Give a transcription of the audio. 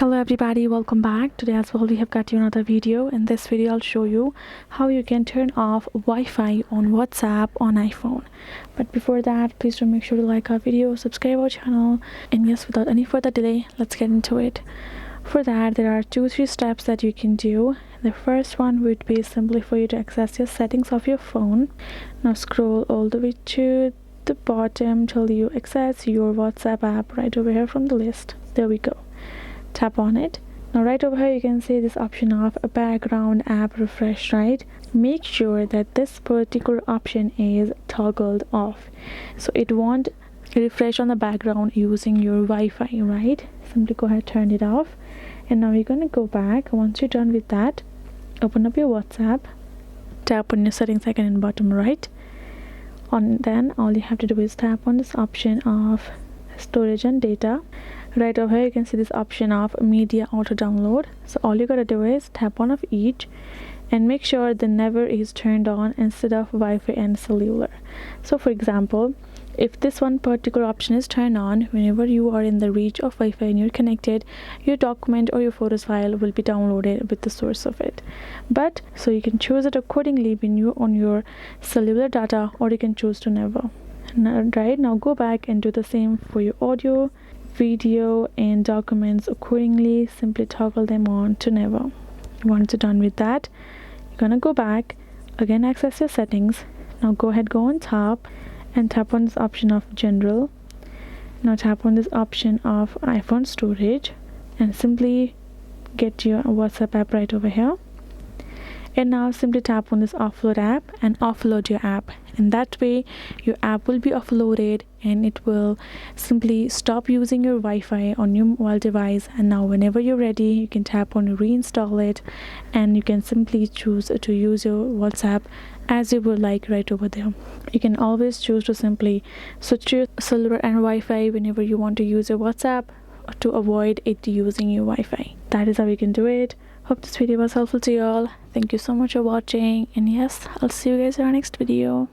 Hello everybody, welcome back. Today as well we have got you another video. In this video I'll show you how you can turn off Wi-Fi on WhatsApp on iPhone. But before that, please do make sure to like our video, subscribe our channel, and yes, without any further delay, let's get into it. For that, there are 2-3 steps that you can do. The first one would be simply for you to access your settings of your phone. Now scroll all the way to the bottom till you access your WhatsApp app right over here from the list. There we go. Tap on it. Now right over here you can see this option of a background app refresh, right? Make sure that this particular option is toggled off, so it won't refresh on the background using your Wi-Fi, right? Simply go ahead, turn it off, and now you're going to go back. Once you're done with that, open up your WhatsApp, tap on your settings icon in bottom right, then all you have to do is tap on this option of storage and data. Right over here you can see this option of media auto download, so all you gotta do is tap one of each and make sure the never is turned on instead of Wi-Fi and cellular. So for example, if this one particular option is turned on, whenever you are in the reach of Wi-Fi and you're connected, your document or your photos file will be downloaded with the source of it. But so you can choose it accordingly when you're on your cellular data, or you can choose to never. Right now go back and do the same for your audio, video, and documents accordingly. Simply toggle them on to never. Once you're done with that, you're gonna go back again, access your settings. Now go ahead, go on top and tap on this option of general. Now tap on this option of iPhone storage and simply get your WhatsApp app right over here. And now simply tap on this offload app and offload your app, and that way your app will be offloaded and it will simply stop using your Wi-Fi on your mobile device. And now whenever you're ready, you can tap on reinstall it, and you can simply choose to use your WhatsApp as you would like right over there. You can always choose to simply switch your cellular and Wi-Fi whenever you want to use your WhatsApp to avoid it using your Wi-Fi. That is how you can do it. Hope this video was helpful to you all. Thank you so much for watching, and yes, I'll see you guys in our next video.